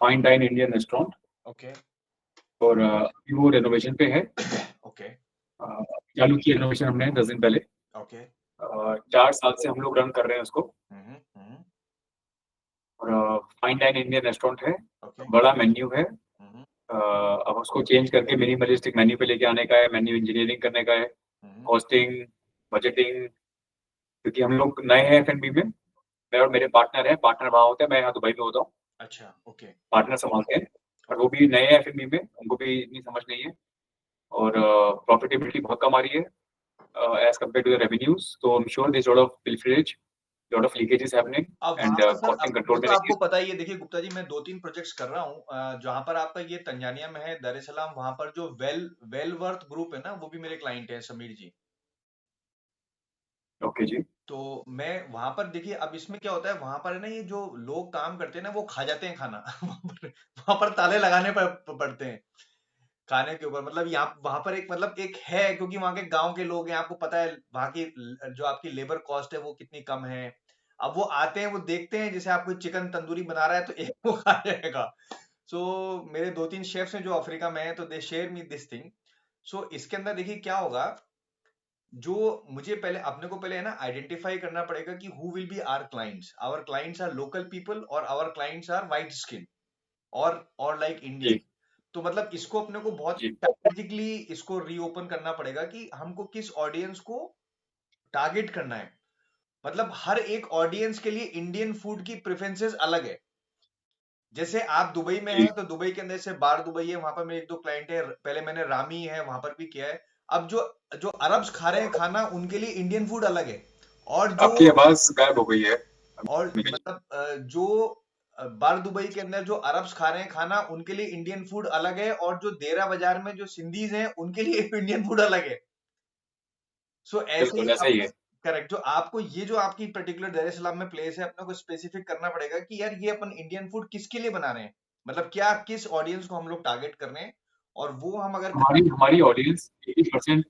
Fine dine Indian restaurant okay और अभी वो रेनोवेशन पे है। ओके चालू की रेनोवेशन हमने 10 दिन पहले। ओके 4 साल से हम लोग रन कर रहे हैं उसको हम्म और फाइन डाइन इंडियन रेस्टोरेंट है। ओके बड़ा मेन्यू है। हम्म अब उसको चेंज करके मिनिमलिस्टिक मेन्यू पे लेके आने का है, मेन्यू इंजीनियरिंग करने का है, हम्म कॉस्टिंग, बजटिंग, क्योंकि हम लोग नए हैं एफ&बी में। मैं और मेरे पार्टनर हैं, पार्टनर वहाँ होते हैं, मैं यहाँ दुबई में होता हूँ। अच्छा ओके पार्टनर संभालते हैं और वो भी नए हैं एफ&बी में, उनको भी इतनी समझ नहीं है और प्रॉफिटेबिलिटी बहुत कम आ रही है as compare to the revenues. तो I am sure this lot of pilferage, lot of leakages happening अब एंड वहां पर सर, कॉस्टिंग अब कंट्रोल वो में तो नहीं आपको है। पता ही है। देखिए गुप्ता जी, मैं 2-3 प्रोजेक्ट्स कर रहा हूँ जहां पर आपका ये तंजानिया में है, दर es salaam। वहां पर जो वेलवर्थ ग्रुप है ना, वो भी मेरे क्लाइंट हैं, समीर जी। ओके जी। तो मैं वहां पर, देखिए अब इसमें क्या होता है, वहां पर है ना, ये जो लोग काम करते हैं ना, वो खा जाते हैं खाना वहां पर ताले लगाने पड़ते हैं खाने के ऊपर। मतलब यहाँ वहां पर एक, मतलब एक है, क्योंकि वहां के गांव के लोग हैं, आपको पता है वहां की जो आपकी लेबर कॉस्ट है वो कितनी कम है। अब वो आते हैं, वो देखते हैं, जैसे आप कोई चिकन तंदूरी बना रहा है तो एक वो खा जाएगा। सो मेरे 2-3 शेफ्स हैं जो अफ्रीका में हैं, तो दे शेयर मी दिस थिंग। सो इसके अंदर देखिए क्या होगा, जो मुझे पहले, अपने को पहले है ना आइडेंटिफाई करना पड़ेगा कि who will be our clients are local people और our clients are white skin और लाइक इंडियन। जी तो मतलब इसको अपने को बहुत जी स्ट्रैटेजिकली इसको रीओपन करना पड़ेगा कि हमको किस ऑडियंस को टारगेट करना है। मतलब हर एक ऑडियंस के लिए इंडियन फूड की प्रेफरेंसेस अलग है। जैसे आप दुबई में जी। हैं, तो दुबई के अंदर से बार दुबई है, वहां पर मेरे 1-2 क्लाइंट है। पहले मैंने रामी है वहां पर भी किया है। अब जो जो अरब्स खा रहे हैं खाना, उनके लिए इंडियन फूड अलग है। और जो आपकी आवाज गायब हो गई है। और मतलब जो बार दुबई के अंदर जो अरब्स खा रहे हैं खाना, उनके लिए इंडियन फूड अलग है। और जो देरा बाजार में जो सिंधीज हैं, उनके लिए इंडियन फूड अलग है। सो ऐसे ही बिल्कुल ऐसा ही अपने, है। करेक्ट, जो आपको ये जो आपकी पर्टिकुलर दर es salaam में प्लेस है, अपने को स्पेसिफिक करना पड़ेगा कि यार ये अपन इंडियन फूड किसके लिए बना रहे हैं। मतलब क्या, किस ऑडियंस को हम लोग टारगेट कर रहे हैं। और वो हम अगर कर, हमारी हमारी ऑडियंस 80%,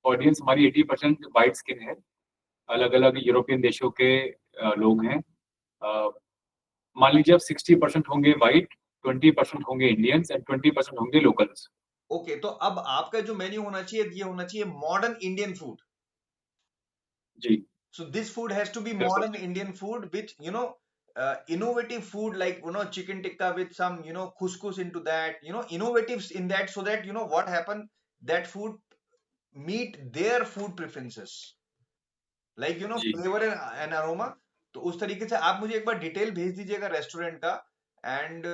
ऑडियंस हमारी 80% वाइट स्किन है। अलग अलग यूरोपियन देशों के लोग हैं। अ, मान लीजिए अब 60% होंगे वाइट, 20% होंगे इंडियंस एंड 20% होंगे लोकल्स। ओके, तो अब आपका जो मेन्यू होना चाहिए, ये होना चाहिए मॉडर्न इंडियन फूड। जी So this food has to be बिल्कुल। modern Indian food with, innovative food, like, chicken tikka with some, couscous into that, innovatives in that, so that, what happen, that food meet their food preferences, like, जी flavor and aroma। तो उस तरीके से आप मुझे एक बार detail भेज दीजिएगा रेस्टोरेंट का। एंड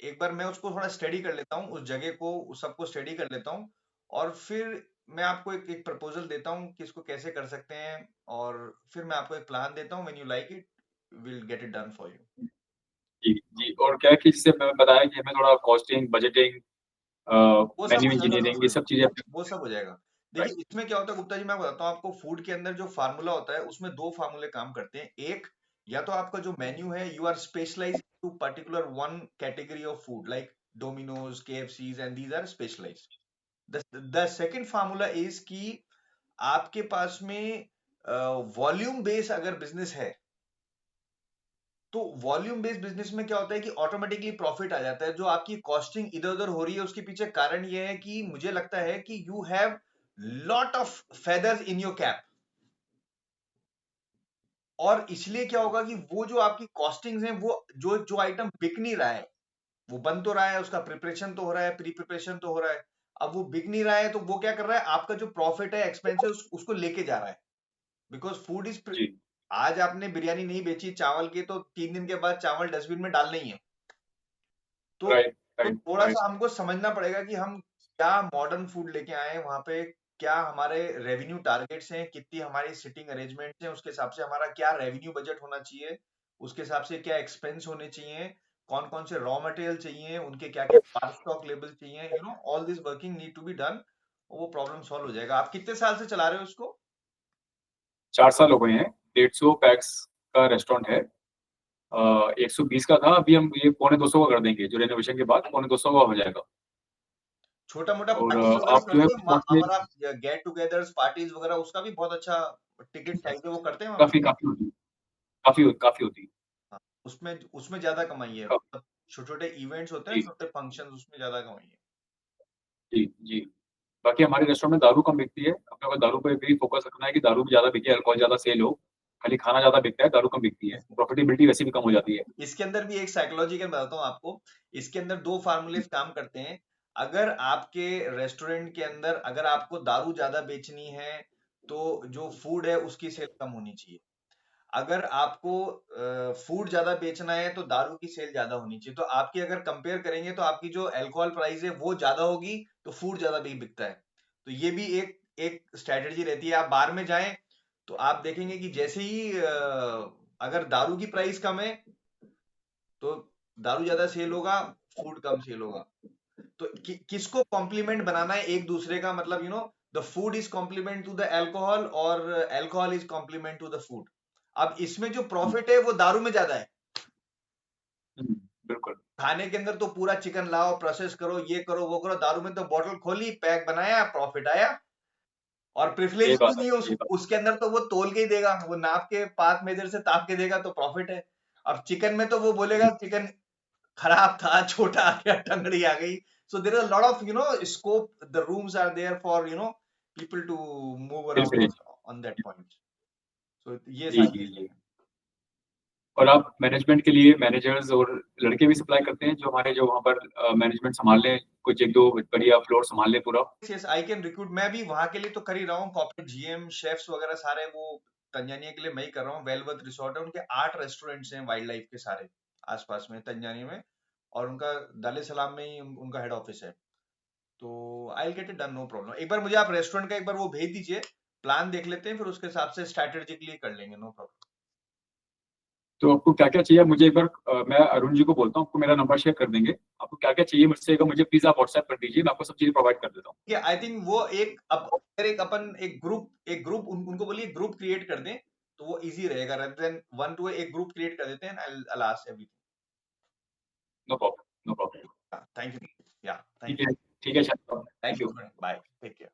एक बार मैं उसको थोड़ा स्टडी कर लेता हूँ, उस जगह को, उस सबको स्टडी कर लेता हूँ। और फिर मैं आपको एक प्रपोजल देता हूँ कि इसको कैसे कर सकते हैं। और फिर मैं आपको एक प्लान देता हूँ, when you like it, will get it done for you. जी जी। और क्या है कि जैसे मैं बताया कि हमें थोड़ा कॉस्टिंग, बजटिंग, वो सब मेन्यू हो जाएगा इंजीनियरिंग, ये दोस्त, सब चीजें। वो सब हो जाएगा। देखिए राइट। इसमें क्या होता है गुप्ता जी, मैं बताता हूँ आपको। फूड के अंदर जो फार्मूला होता है, उसमें दो फार्मूले काम करते हैं। एक, या तो आपका जो मेन्यू है, you are specialise to particular one category of food, like Domino's, KFCs, and these are specialised. The second formula is कि आपके पास में वॉल्यूम बेस अगर बिजनेस है, तो वॉल्यूम बेस्ड बिजनेस में क्या होता है कि ऑटोमेटिकली प्रॉफिट आ जाता है। जो आपकी कॉस्टिंग इधर उधर हो रही है, उसके पीछे कारण यह है कि मुझे लगता है कि you have lot of feathers in your cap. और इसलिए क्या होगा कि वो जो आपकी कॉस्टिंग्स हैं, वो जो जो आइटम बिक नहीं रहा है, वो बन तो रहा है, उसका प्रिपरेशन तो हो रहा है, प्री प्रिपरेशन तो हो रहा है। अब वो बिक नहीं रहा है, तो वो क्या कर रहा है, आपका जो प्रॉफिट है, एक्सपेंसेस, उसको लेके जा रहा है। बिकॉज फूड इज, जी आज आपने बिरयानी नहीं बेची चावल की, तो 3 दिन के बाद चावल डस्टबिन में डालना ही है। तो राइट तो राइट थोड़ा राइट। सा हमको समझना पड़ेगा कि हम क्या मॉडर्न फूड लेके आए हैं वहां पे। क्या हमारे रेवेन्यू टारगेट्स हैं, कितनी हमारी सिटिंग अरेंजमेंट्स हैं, उसके हिसाब से हमारा क्या रेवेन्यू बजट होना चाहिए, उसके हिसाब से क्या एक्सपेंस होने चाहिए, कौन कौन से रॉ मटेरियल चाहिए, उनके क्या क्या पार स्टॉक लेवल चाहिए, all this working need to be done. वो प्रॉब्लम सॉल्व हो जाएगा। आप कितने साल से चला रहे हो इसको? 4 साल हो गए हैं। 150 पैक्स का रेस्टोरेंट है। 120 का था, अभी हम ये पौने 200 का कर देंगे, जो रेनोवेशन के बाद पौने 200 का हो जाएगा। छोटा मोटा और पार्टीज वगैरह आप जो है करते हैं साथ में अगर आप, गेट टुगेदर्स पार्टीज वगैरह, उसका भी बहुत अच्छा टिकट साइज है, वो करते हैं वहाँ पे? काफी काफी होती, काफी होती। हाँ, उसमें उसमें ज्यादा कमाई है। छोटे-छोटे इवेंट्स होते हैं, जी, छोटे फंक्शंस उसमें ज़्यादा कमाई है। जी, जी। बाकी हमारे रेस्टोरेंट में दारू कम बिकती है। अपने को दारू पे भी फोकस रखना है कि दारू भी ज़्यादा बिके, अल्कोहल ज़्यादा सेल हो। खाली खाना ज़्यादा बिकता है, दारू कम बिकती है। प्रॉफिटेबिलिटी वैसे भी कम हो जाती है। इसके अंदर भी एक साइकोलॉजिकल बताता हूँ आपको। इसके अंदर 2 फ़ॉर्मूलेज़ काम करते हैं। अगर आपके रेस्टोरेंट के अंदर अगर आपको दारू ज़्यादा बेचनी है, तो जो फूड है उसकी सेल कम होनी चाहिए। अगर आपको फूड ज़्यादा बेचना है तो दारू की सेल ज़्यादा होनी चाहिए। तो आपकी अगर कंपेयर करेंगे तो आपकी जो अल्कोहल प्राइस है वो ज़्यादा होगी, तो फूड ज़्यादा भी बिकता है। तो ये भी एक एक स्ट्रैटेजी रहती है। आप बार में जाएँ, तो आप देखेंगे कि जैसे ही अगर दारू की प्राइस कम है, तो दारू ज़्यादा सेल होगा, फूड कम सेल होगा। तो किसको कॉम्प्लीमेंट बनाना है एक दूसरे का, मतलब the food is complement to the alcohol और alcohol is complement to the food. अब इसमें जो हुँ, प्रॉफिट है वो दारू में ज्यादा है। हुँ, बिल्कुल। खाने के अंदर तो पूरा चिकन लाओ, प्रोसेस करो, ये करो, वो करो। दारू में तो बॉटल खोली, पैक बनाया, प्रॉफिट आया। और सही प्रिविलेज भी बात है, नहीं सही बात। उसके अंदर, तो वो तोल के ही देगा, वो नाप के पाक मेजर से ताप के देगा, तो प्रॉफिट है। अब चिकन में तो वो बोलेगा चिकन खराब था, छोटा आ गया, टंगड़ी आ गई। So there is a lot of scope. The rooms are there for people to move around पिल-पिलेज। on that point. So ये जी, सारी जी, चीजें जी। हैं। और आप मैनेजमेंट के लिए मैनेजर्स और लड़के भी सप्लाई करते हैं जो हमारे जो वहाँ पर मैनेजमेंट सँभाल लें, कुछ 1-2 बढ़िया फ्लोर सँभाल लें पूरा? Yes, I can recruit. मैं भी वहां के लिए तो कर ही रहा हूँ। कॉर्पोरेट जीएम शेफ्स वगैरह सारे वो तंजानिया के लिए मैं ही कर रहा हूँ। वेलवर्थ रिसोर्ट है, उनके 8 रेस्टोरेंट्स हैं वाइल्ड लाइफ के सारे आसपास में तंजानिया में। और उनका दाल सलाम में ही उनका हेड ऑफिस है। तो I get it done, no problem. एक बार मुझे आप रेस्टोरेंट का एक बार वो भेज दीजिए, प्लान देख लेते हैं, फिर उसके हिसाब से स्ट्रैटेजिकली कर लेंगे, नो प्रॉब्लम। तो आपको क्या-क्या चाहिए आप मुझे एक बार मैं अरुण जी को बोलता हूँ, आपको मेरा नंबर शेयर कर देंगे। आपको क्या-क्या चाहिए मुझसे एक बार मुझे प्लीज़ आप व्हाट्सएप कर दीजिए, मैं आपको सब चीज़ें प्रोवाइड कर देता हूँ। आई थिंक वो एक अगर एक अपन एक ग्रुप उनको बोलिए ग्रुप क्रिएट कर दें, तो वो इजी रहेगा। rather देन वन टू एक ग्रुप क्रिएट कर देते हैं। I ask everything. No problem, no problem. Thank you. या ठीक थैंक है, यू। ठीक है शायद। Thank thank you. You. Bye, take care.